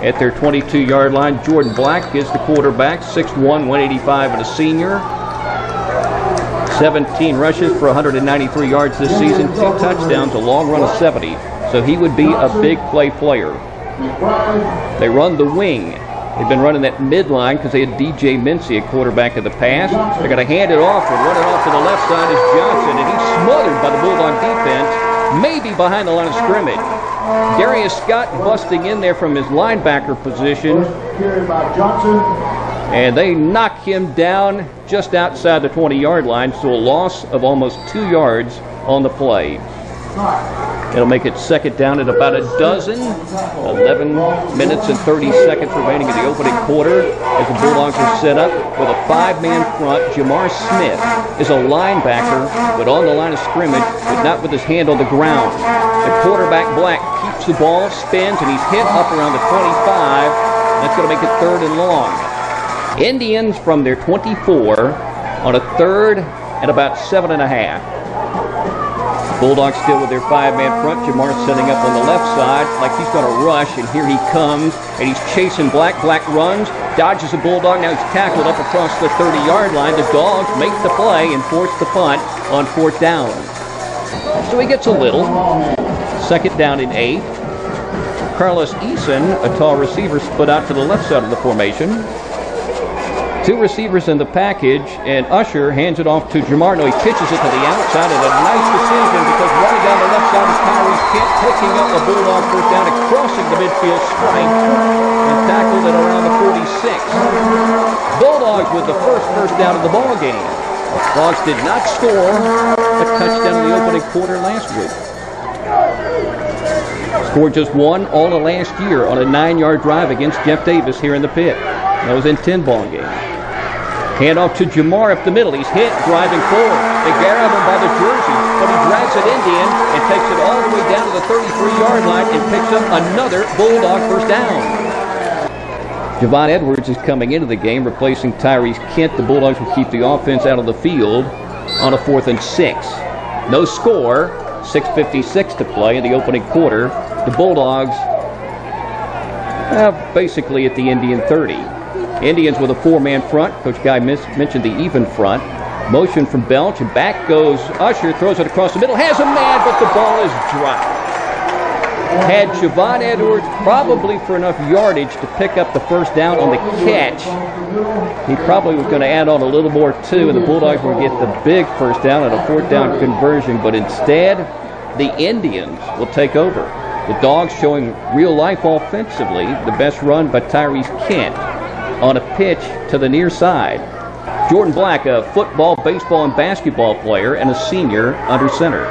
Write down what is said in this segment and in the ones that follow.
at their 22-yard line. Jordan Black is the quarterback, 6'1", 185, and a senior. 17 rushes for 193 yards this season, 2 touchdowns, a long run of 70. So he would be a big play player. They run the wing. They've been running that midline because they had DJ Mincy at quarterback in the past. They're going to hand it off, and running off to the left side is Johnson, and he's smothered by the Bulldog defense, maybe behind the line of scrimmage. Darius Scott busting in there from his linebacker position, and they knock him down just outside the 20-yard line, so a loss of almost 2 yards on the play. It'll make it second down at about a dozen. 11 minutes and 30 seconds remaining in the opening quarter as the Bulldogs are set up with a 5-man front. Jamar Smith is a linebacker, but on the line of scrimmage, but not with his hand on the ground. The quarterback, Black, keeps the ball, spins, and he's hit up around the 25. That's going to make it 3rd and long. Indians from their 24 on a 3rd and about 7.5. Bulldogs still with their 5-man front. Jamar setting up on the left side like he's going to rush, and here he comes, and he's chasing Black. Black runs, dodges a Bulldog. Now he's tackled up across the 30-yard line. The Dogs make the play and force the punt on 4th down. So he gets a little. 2nd down and 8. Carlos Eason, a tall receiver, split out to the left side of the formation. 2 receivers in the package, and Usher hands it off to Jamar. No, he pitches it to the outside, and a nice decision because running down the left side is Tyrese Kent, picking up a Bulldog first down and crossing the midfield stripe and tackled at around the 46. Bulldogs with the first down of the ball game. Dogs did not score a touchdown in the opening quarter last week. Scored just 1 all of last year on a 9-yard drive against Jeff Davis here in the pit. That was in 10-ball game. Hand off to Jamar up the middle. He's hit, driving forward. They grab him by the jersey, but he drags it Indian and takes it all the way down to the 33-yard line and picks up another Bulldog first down. Javon Edwards is coming into the game, replacing Tyrese Kent. The Bulldogs will keep the offense out of the field on a 4th and 6. No score, 6:56 to play in the opening quarter. The Bulldogs basically at the Indian 30. Indians with a 4-man front. Coach Guy mentioned the even front. Motion from Belch, and back goes Usher, throws it across the middle, has a man, but the ball is dropped. Had Javon Edwards probably for enough yardage to pick up the first down on the catch, he probably was going to add on a little more too, and the Bulldogs will get the big first down and a 4th down conversion, but instead the Indians will take over. The Dogs showing real life offensively. The best run by Tyrese Kent on a pitch to the near side. Jordan Black, a football, baseball, and basketball player, and a senior under center.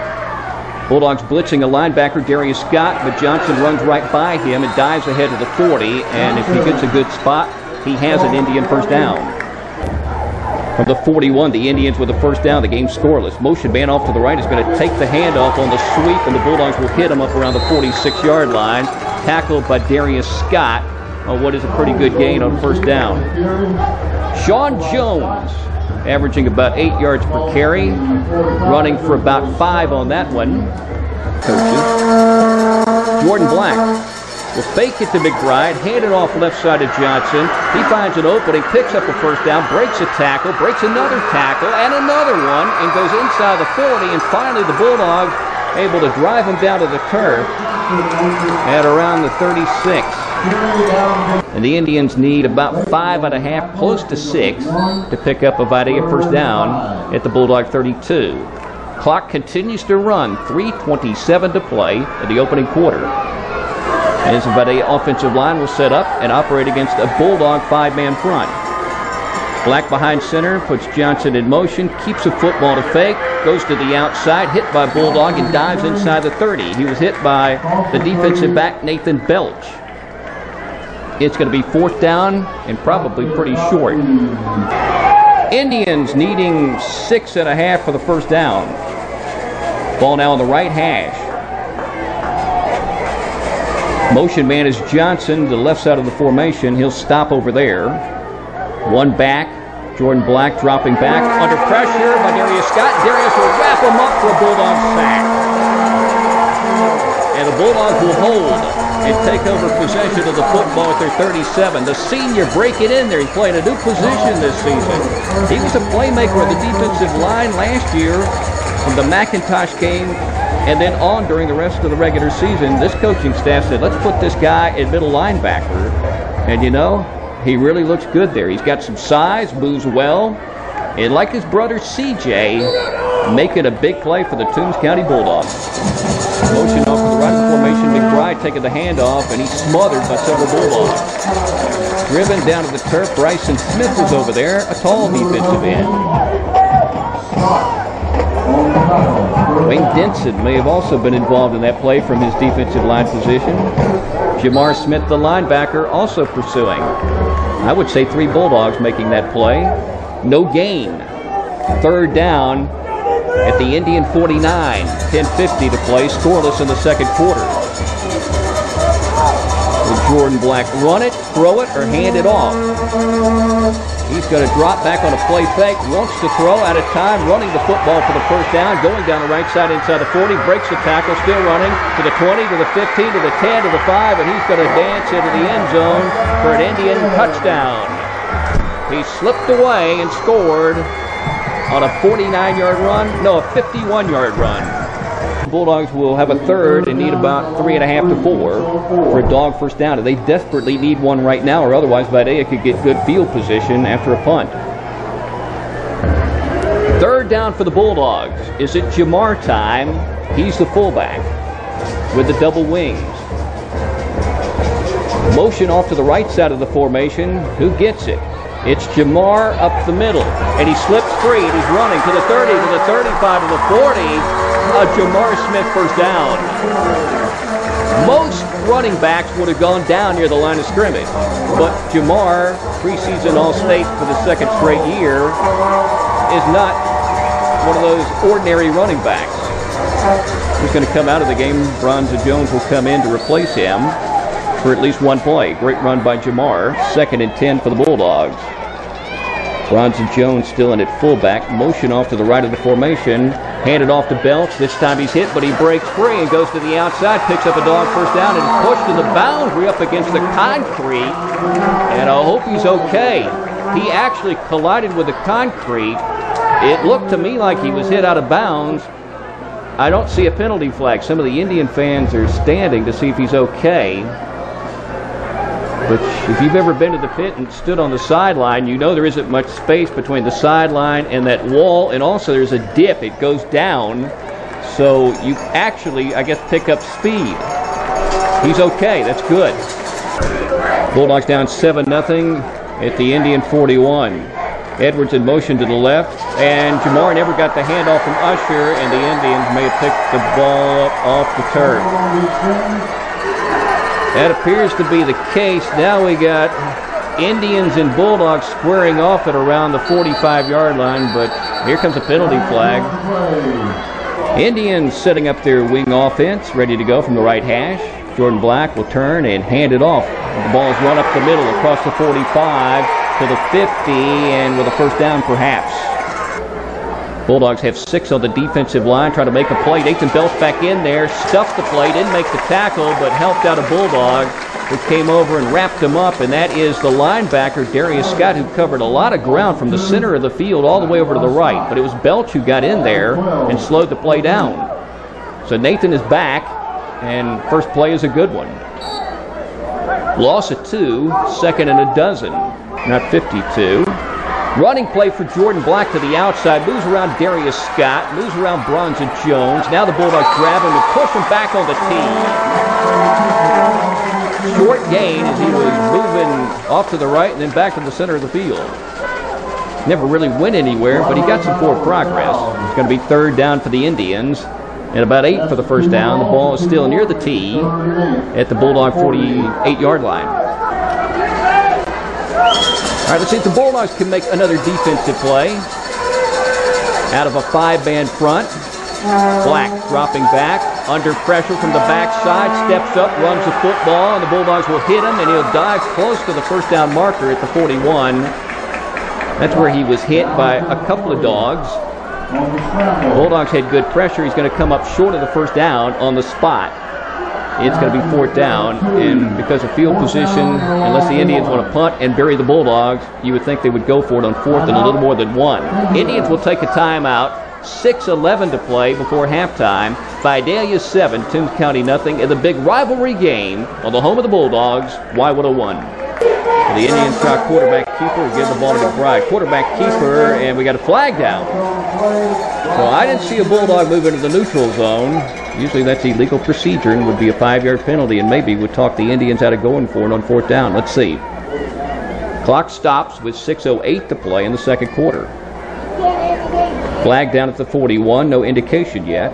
Bulldogs blitzing a linebacker, Darius Scott, but Johnson runs right by him and dives ahead of the 40, and if he gets a good spot, he has an Indian first down. From the 41, the Indians with the first down, the game scoreless. Motion man off to the right is going to take the handoff on the sweep, and the Bulldogs will hit him up around the 46-yard line. Tackled by Darius Scott on what is a pretty good gain on first down. Sean Jones, averaging about 8 yards per carry, running for about 5 on that one. Coaches. Jordan Black will fake it to McBride, hand it off left side to Johnson. He finds an opening, picks up a first down, breaks a tackle, breaks another tackle, and another one, and goes inside the 40, and finally the Bulldogs able to drive him down to the turf at around the 36. And the Indians need about 5.5, close to 6, to pick up a Vidalia first down at the Bulldog 32. Clock continues to run, 3:27 to play in the opening quarter. As the Vidalia offensive line will set up and operate against a Bulldog 5-man front. Black behind center, puts Johnson in motion, keeps a football to fake, goes to the outside, hit by Bulldog, and dives inside the 30. He was hit by the defensive back, Nathan Belch. It's going to be 4th down and probably pretty short. Indians needing 6.5 for the first down. Ball now on the right hash. Motion man is Johnson, the left side of the formation. He'll stop over there. One back. Jordan Black dropping back under pressure by Darius Scott. Darius will wrap him up for a Bulldog sack. And the Bulldogs will hold and take over possession of the football at their 37. The senior breaking in there. He's playing a new position this season. He was a playmaker of the defensive line last year from the McIntosh game and then on during the rest of the regular season. This coaching staff said, let's put this guy at middle linebacker. And you know, he really looks good there. He's got some size, moves well, and like his brother CJ, making a big play for the Toombs County Bulldogs. Motion off to the right of the formation. McBride taking the handoff, and he's smothered by several Bulldogs. Driven down to the turf. Bryson Smith was over there, a tall defensive end. Wayne Denson may have also been involved in that play from his defensive line position. Jamar Smith, the linebacker, also pursuing. I would say 3 Bulldogs making that play. No gain. Third down at the Indian 49. 10:50 to play. Scoreless in the second quarter. Will Jordan Black run it, throw it, or hand it off? He's going to drop back on a play fake. Wants to throw out of time. Running the football for the first down. Going down the right side inside the 40. Breaks the tackle. Still running to the 20, to the 15, to the 10, to the 5. And he's going to dance into the end zone for an Indian touchdown. He slipped away and scored on a 49-yard run. No, a 51-yard run. The Bulldogs will have a third and need about 3.5 to 4 for a dog first down. And they desperately need one right now, or otherwise Vidalia could get good field position after a punt. Third down for the Bulldogs. Is it Jamar time? He's the fullback with the double wings. Motion off to the right side of the formation. Who gets it? It's Jamar up the middle, and he slips free, and he's running to the 30, to the 35, to the 40. Jamar Smith first down. Most running backs would have gone down near the line of scrimmage, but Jamar, preseason All-State for the second straight year, is not one of those ordinary running backs. He's going to come out of the game. Bronza Jones will come in to replace him for at least one play. Great run by Jamar. 2nd and 10 for the Bulldogs. Bronza Jones still in at fullback. Motion off to the right of the formation. Handed off to Belch. This time he's hit, but he breaks free and goes to the outside. Picks up a dog first down and pushed to the boundary up against the concrete. And I hope he's okay. He actually collided with the concrete. It looked to me like he was hit out of bounds. I don't see a penalty flag. Some of the Indian fans are standing to see if he's okay. But if you've ever been to the pit and stood on the sideline, you know there isn't much space between the sideline and that wall, and also there's a dip. It goes down, so you actually, I guess, pick up speed. He's okay. That's good. Bulldogs down 7-0 at the Indian 41. Edwards in motion to the left, and Jamar never got the handoff from Usher, and the Indians may have picked the ball up off the turf. That appears to be the case. Now we got Indians and Bulldogs squaring off at around the 45-yard line, but here comes a penalty flag. Indians setting up their wing offense, ready to go from the right hash. Jordan Black will turn and hand it off. The ball is run up the middle across the 45 to the 50, and with a first down perhaps. Bulldogs have 6 on the defensive line, trying to make a play. Nathan Belch back in there, stuffed the play, didn't make the tackle, but helped out a Bulldog who came over and wrapped him up, and that is the linebacker, Darius Scott, who covered a lot of ground from the center of the field all the way over to the right. But it was Belch who got in there and slowed the play down. So Nathan is back, and first play is a good one. Loss of 2, 2nd and 12, not 52. Running play for Jordan Black to the outside. Moves around Darius Scott. Moves around Bronza Jones. Now the Bulldogs grab him and push him back on the tee. Short gain as he was moving off to the right and then back to the center of the field. Never really went anywhere, but he got some forward progress. It's going to be 3rd down for the Indians. And about 8 for the first down. The ball is still near the tee at the Bulldog 48-yard line. All right, let's see if the Bulldogs can make another defensive play. Out of a 5-man front. Black dropping back, under pressure from the backside, steps up, runs the football, and the Bulldogs will hit him, and he'll dive close to the first down marker at the 41. That's where he was hit by a couple of dogs. Bulldogs had good pressure. He's going to come up short of the first down on the spot. it's going to be 4th down. And because of field position, unless the Indians want to punt and bury the Bulldogs, you would think they would go for it on 4th and a little more than 1. Indians will take a timeout. 6:11 to play before halftime. Vidalia 7, Toombs County nothing in the big rivalry game on the home of the Bulldogs, Y101. The Indians try quarterback keeper, give the ball to McBride. Quarterback keeper, and we got a flag down. So I didn't see a Bulldog move into the neutral zone. Usually that's illegal procedure and would be a 5-yard penalty, and maybe would talk the Indians out of going for it on 4th down. Let's see. Clock stops with 6:08 to play in the second quarter. Flag down at the 41, no indication yet.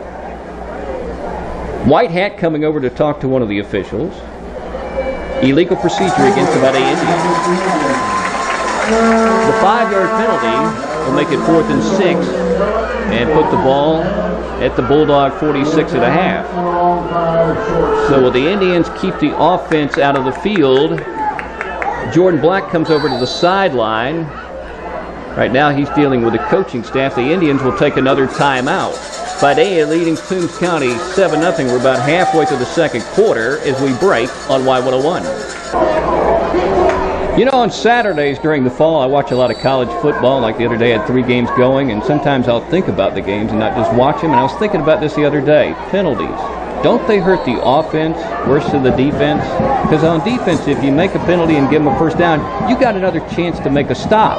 White hat coming over to talk to one of the officials. Illegal procedure against the Vidalia Indians. The 5-yard penalty will make it 4th and 6 and put the ball at the Bulldog 46.5. So will the Indians keep the offense out of the field? Jordan Black comes over to the sideline. Right now he's dealing with the coaching staff. The Indians will take another timeout. Vidalia leading Toombs County 7-0. We're about halfway through the second quarter as we break on Y101. You know, on Saturdays during the fall, I watch a lot of college football. Like the other day, I had 3 games going, and sometimes I'll think about the games and not just watch them. And I was thinking about this the other day. Penalties. Don't they hurt the offense worse than the defense? Because on defense, if you make a penalty and give them a 1st down, you got another chance to make a stop.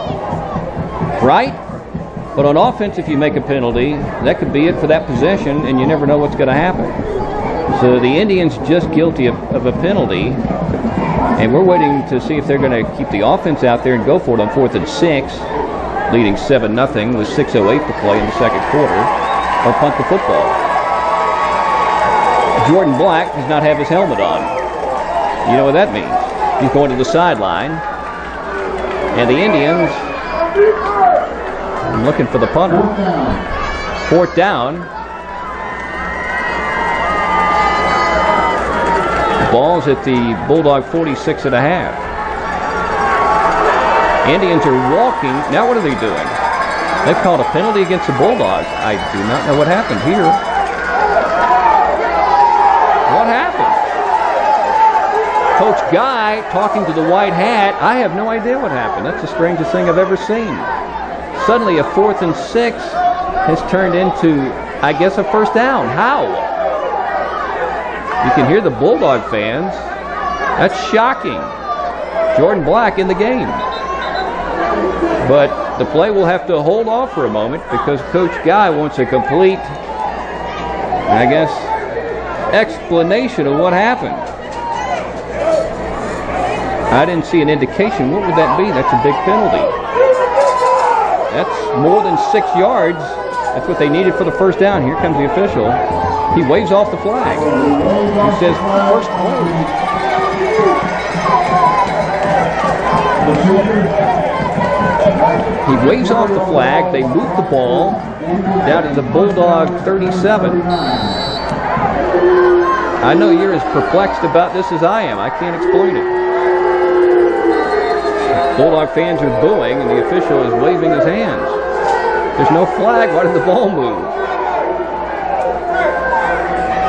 Right? But on offense, if you make a penalty, that could be it for that possession, and you never know what's going to happen. So the Indians just guilty of a penalty, and we're waiting to see if they're going to keep the offense out there and go for it on 4th and 6, leading 7-0 with 6:08 to play in the second quarter, or punt the football. Jordan Black does not have his helmet on. You know what that means. He's going to the sideline, and the Indians looking for the punter. 4th down. Ball's at the Bulldog 46.5. Indians are walking. Now what are they doing? They've called a penalty against the Bulldogs. I do not know what happened here. What happened? Coach Guy talking to the white hat. I have no idea what happened. That's the strangest thing I've ever seen. Suddenly a 4th and 6 has turned into, I guess, a 1st down. How? You can hear the Bulldog fans. That's shocking. Jordan Black in the game. But the play will have to hold off for a moment because Coach Guy wants a complete, I guess, explanation of what happened. I didn't see an indication. What would that be? That's a big penalty. That's more than 6 yards. That's what they needed for the 1st down. Here comes the official. He waves off the flag. He says, first play. He waves off the flag. They move the ball down to the Bulldog 37. I know you're as perplexed about this as I am. I can't explain it. Bulldog fans are booing, and the official is waving his hands. There's no flag. Why did the ball move?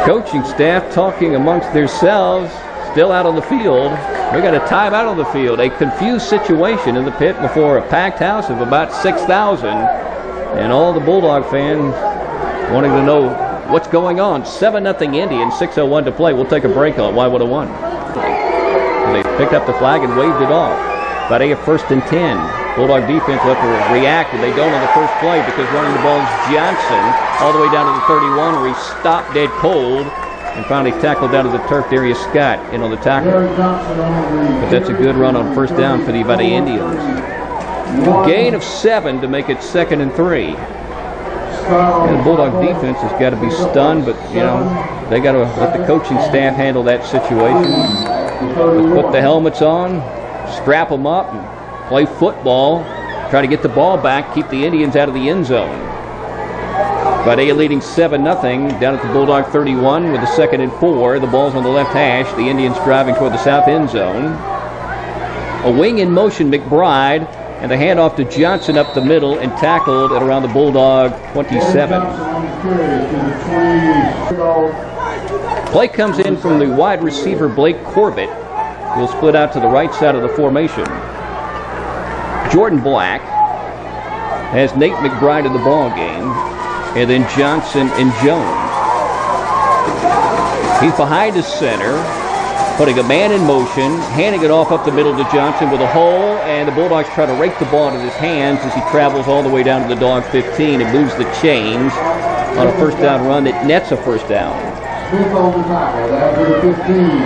Coaching staff talking amongst themselves, still out on the field. We got a timeout on the field. A confused situation in the pit before a packed house of about 6,000. And all the Bulldog fans wanting to know what's going on. 7-0 Indians, 6:01 to play. We'll take a break on Y101. They picked up the flag and waved it off. Vidalia 1st and 10. Bulldog defense will have to react, and they don't on the first play because running the ball is Johnson all the way down to the 31 where he stopped dead cold and finally tackled down to the turf. Darius Scott in on the tackle. But that's a good run on 1st down for the Vidalia Indians. Gain of 7 to make it 2nd and 3. And the Bulldog defense has got to be stunned, but, you know, they got to let the coaching staff handle that situation. Let's put the helmets on, strap them up, and play football, try to get the ball back, keep the Indians out of the end zone. Vidalia leading 7-0 down at the Bulldog 31 with the 2nd and 4. The ball's on the left hash. The Indians driving toward the south end zone. A wing in motion, McBride, and the handoff to Johnson up the middle and tackled at around the Bulldog 27. Play comes in from the wide receiver Blake Corbett. Will split out to the right side of the formation. Jordan Black has Nate McBride in the ball game, and then Johnson and Jones. He's behind his center, putting a man in motion, handing it off up the middle to Johnson with a hole, and the Bulldogs try to rake the ball into his hands as he travels all the way down to the Dog 15 and moves the chains on a first down run that nets a first down.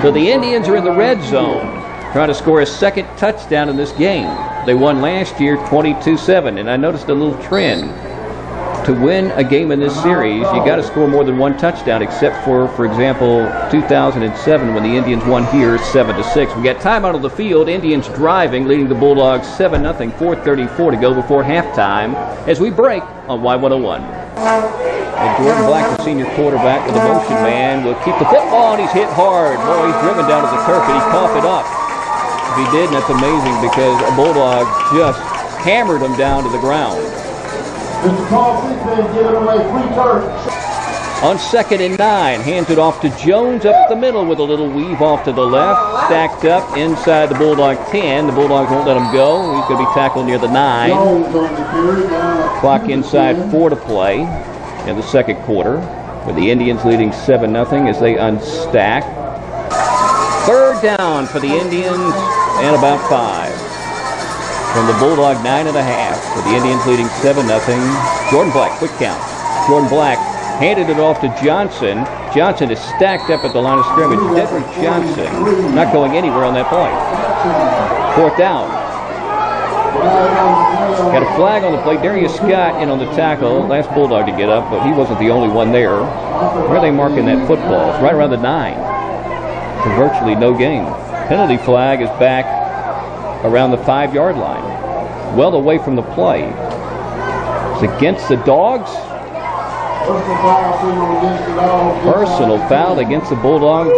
So the Indians are in the red zone, trying to score a second touchdown in this game. They won last year 22-7, and I noticed a little trend. To win a game in this series, you got to score more than one touchdown, except for example, 2007 when the Indians won here 7-6. We got time out of the field. Indians driving, leading the Bulldogs 7-0, 4:34 to go before halftime as we break on Y101. And Jordan Black, the senior quarterback with a motion man, will keep the football, and he's hit hard. Boy, he's driven down to the turf, and he coughed it up. If he did, and that's amazing because a Bulldog just hammered him down to the ground. On 2nd and 9, hands it off to Jones up the middle with a little weave off to the left. Stacked up inside the Bulldog 10. The Bulldogs won't let him go. He's going to be tackled near the 9. Clock inside 4 to play in the second quarter, with the Indians leading 7-0 as they unstack. Third down for the Indians and about 5. From the Bulldog 9.5, with the Indians leading 7-0. Jordan Black, quick count. Jordan Black handed it off to Johnson. Johnson is stacked up at the line of scrimmage. Dedrick Johnson not going anywhere on that point. Fourth down. Got a flag on the play. Darius Scott in on the tackle. Last Bulldog to get up, but he wasn't the only one there. Where are they marking that football? It's right around the 9. For virtually no gain. Penalty flag is back around the 5-yard line, well away from the play. It's against the Dogs. Personal foul against the Bulldogs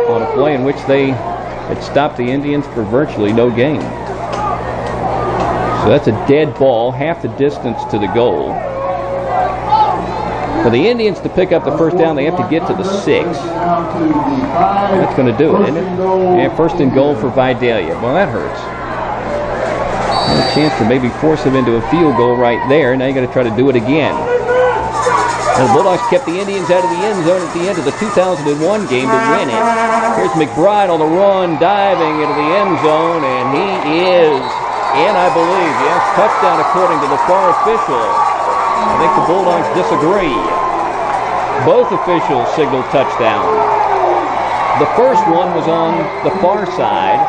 on a play in which they had stopped the Indians for virtually no gain. So that's a dead ball, half the distance to the goal. For the Indians to pick up the first down, they have to get to the 6. That's going to do it, isn't it? Yeah, first and goal for Vidalia. Well, that hurts. A chance to maybe force him into a field goal right there. Now you got to try to do it again. And the Bulldogs kept the Indians out of the end zone at the end of the 2001 game to win it. Here's McBride on the run, diving into the end zone, and he is in, I believe. Yes, touchdown according to the far official. I think the Bulldogs disagree. Both officials signaled touchdown. The first one was on the far side.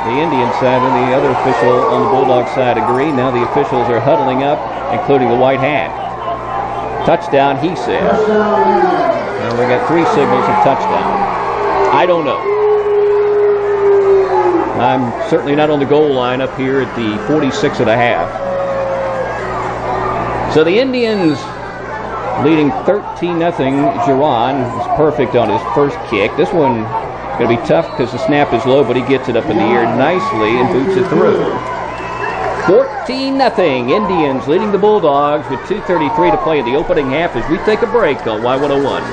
The Indian side and the other official on the Bulldog side agree. Now the officials are huddling up, including the white hat. Touchdown, he says. And we got 3 signals of touchdown. I don't know. I'm certainly not on the goal line up here at the 46.5. So the Indians leading 13-0. Giron is perfect on his first kick. This one going to be tough because the snap is low, but he gets it up in the air nicely and boots it through. 14-0. Indians leading the Bulldogs with 2:33 to play in the opening half as we take a break on Y101.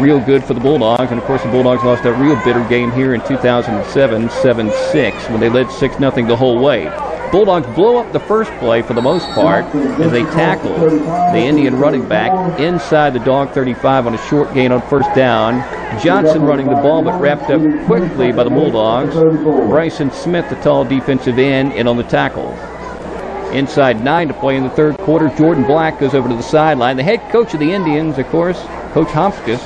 Real good for the Bulldogs, and of course the Bulldogs lost a real bitter game here in 2007, 7-6, when they led 6-0 the whole way. Bulldogs blow up the first play for the most part as they tackle the Indian running back inside the Dog 35 on a short gain on first down. Johnson running the ball, but wrapped up quickly by the Bulldogs. Bryson Smith, the tall defensive end, in on the tackle. Inside 9 to play in the third quarter. Jordan Black goes over to the sideline. The head coach of the Indians, of course, Coach Homskis.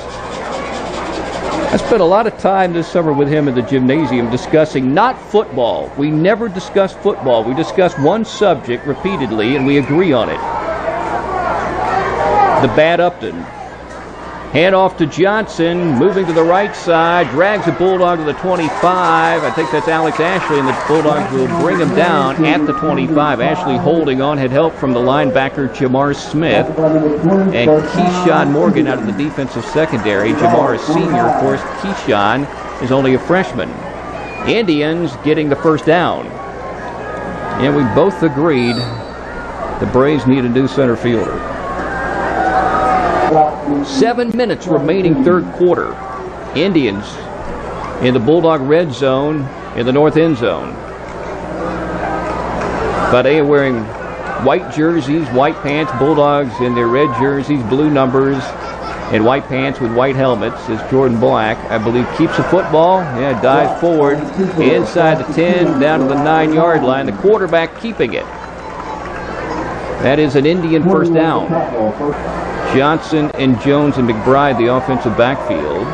I spent a lot of time this summer with him in the gymnasium discussing not football. We never discuss football. We discuss one subject repeatedly, and we agree on it. The bad Upton. Hand off to Johnson, moving to the right side, drags the Bulldog to the 25. I think that's Alex Ashley, and the Bulldogs will bring him down at the 25. Ashley holding on, had help from the linebacker Jamar Smith, and Keyshawn Morgan out of the defensive secondary. Jamar is senior, of course. Keyshawn is only a freshman. Indians getting the first down. And we both agreed the Braves need a new center fielder. 7 minutes remaining third quarter. Indians in the Bulldog red zone in the north end zone. Vidalia wearing white jerseys, white pants. Bulldogs in their red jerseys, blue numbers, and white pants with white helmets. As Jordan Black, I believe, keeps the football. Yeah, dives forward inside the 10, down to the 9-yard line. The quarterback keeping it. That is an Indian first down. Johnson and Jones and McBride, the offensive backfield.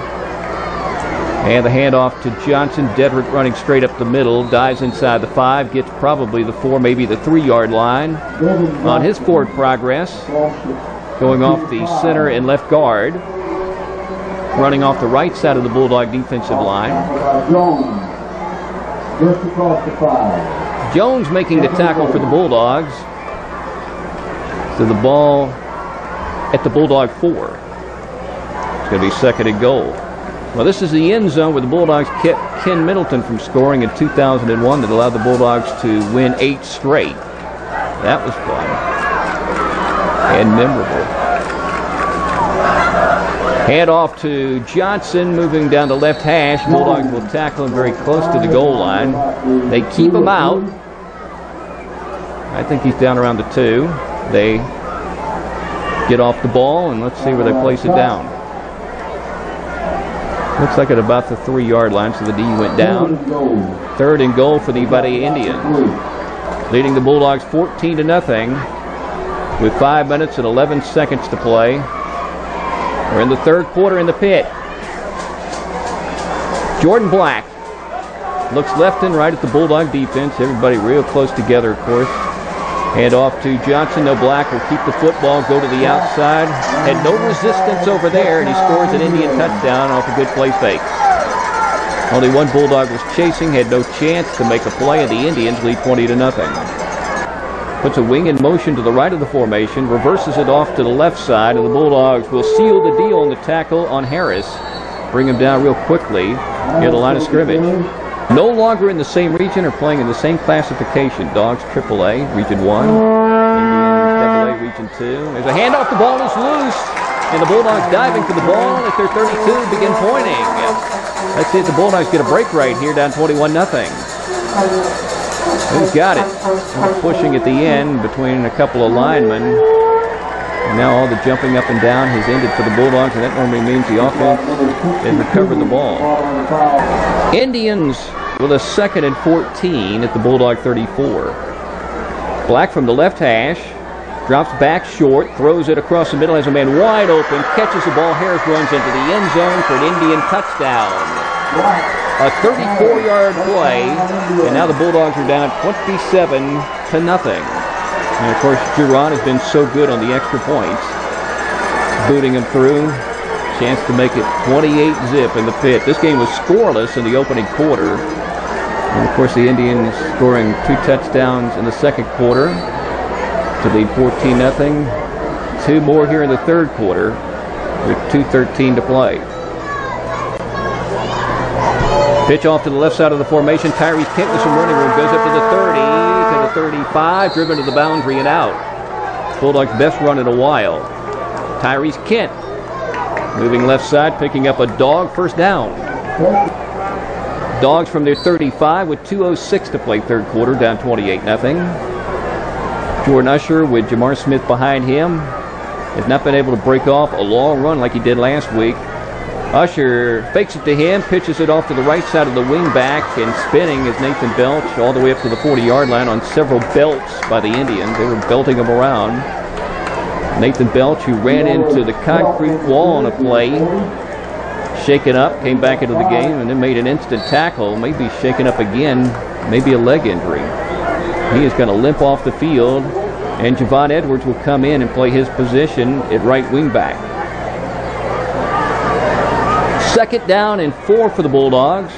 And the handoff to Johnson. Dedrick running straight up the middle, dives inside the 5, gets probably the 4, maybe the 3-yard line on his forward progress. Going off the center and left guard. Running off the right side of the Bulldog defensive line. Jones making the tackle for the Bulldogs. So the ball at the Bulldog 4. It's going to be second and goal. Well, this is the end zone where the Bulldogs kept Ken Middleton from scoring in 2001 that allowed the Bulldogs to win 8 straight. That was fun and memorable. Hand off to Johnson, moving down the left hash. Bulldogs will tackle him very close to the goal line. They keep him out. I think he's down around the 2. They get off the ball, and let's see where they place it down. Looks like at about the 3-yard line, so the D went down. Third and goal for the Vidalia Indians. Leading the Bulldogs 14-0 with 5 minutes and 11 seconds to play. We're in the third quarter in the pit. Jordan Black looks left and right at the Bulldog defense. Everybody real close together, of course. Hand off to Johnson. No, Black will keep the football, go to the outside. Had no resistance over there, and he scores an Indian touchdown off a good play fake. Only one Bulldog was chasing, had no chance to make a play, and the Indians lead 20-0. Puts a wing in motion to the right of the formation, reverses it off to the left side, and the Bulldogs will seal the deal on the tackle on Harris. Bring him down real quickly near the line of scrimmage. No longer in the same region or playing in the same classification. Dogs AAA, Region 1. Indians AA, Region 2. There's a handoff. The ball is loose. And the Bulldogs diving for the ball at their 32 begin pointing. Let's see if the Bulldogs get a break right here, down 21-0. Who's got it? Pushing at the end between a couple of linemen. And now all the jumping up and down has ended for the Bulldogs, and that normally means the offense has recovered the ball. Indians with a 2nd and 14 at the Bulldog 34. Black from the left hash, drops back short, throws it across the middle, has a man wide open, catches the ball. Harris runs into the end zone for an Indian touchdown. A 34-yard play, and now the Bulldogs are down 27-0. And of course, Giron has been so good on the extra points. Booting him through. Chance to make it 28-0 in the pit. This game was scoreless in the opening quarter. And of course, the Indians scoring 2 touchdowns in the second quarter to lead 14-0. 2 more here in the third quarter with 2:13 to play. Pitch off to the left side of the formation. Tyrese Kent with some running room. Goes up to the 30, to the 35, driven to the boundary and out. Bulldogs' best run in a while. Tyrese Kent moving left side, picking up a dog first down. Dogs from their 35 with 2:06 to play third quarter, down 28-0. Jordan Usher with Jamar Smith behind him has not been able to break off a long run like he did last week. Usher fakes it to him, pitches it off to the right side of the wing back, and spinning is Nathan Belch all the way up to the 40-yard line on several belts by the Indians. They were belting him around. Nathan Belch, who ran into the concrete wall on a play, shaken up, came back into the game, and then made an instant tackle, maybe shaken up again, maybe a leg injury. He is going to limp off the field, and Javon Edwards will come in and play his position at right wing back. 2nd down and 4 for the Bulldogs.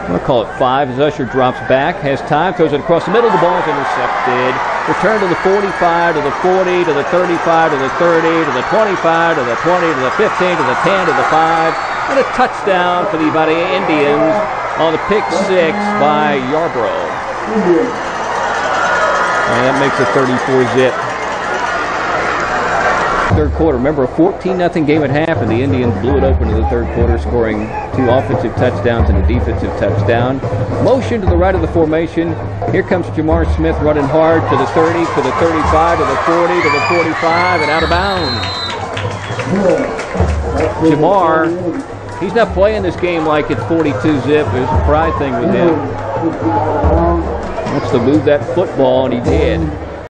I'm going to call it 5 as Usher drops back, has time, throws it across the middle. The ball is intercepted. Return to the 45, to the 40, to the 35, to the 30, to the 25, to the 20, to the 15, to the 10, to the 5. And a touchdown for the Vidalia Indians on the pick 6 by Yarbrough. And that makes it 34-0. third quarter. Remember, a 14-0 game at half, and the Indians blew it open in the third quarter, scoring 2 offensive touchdowns and a defensive touchdown. Motion to the right of the formation. Here comes Jamar Smith running hard to the 30, to the 35, to the 40, to the 45, and out of bounds. Jamar, he's not playing this game like it's 42 zip. There's a pride thing with him. Wants to move that football, and he did.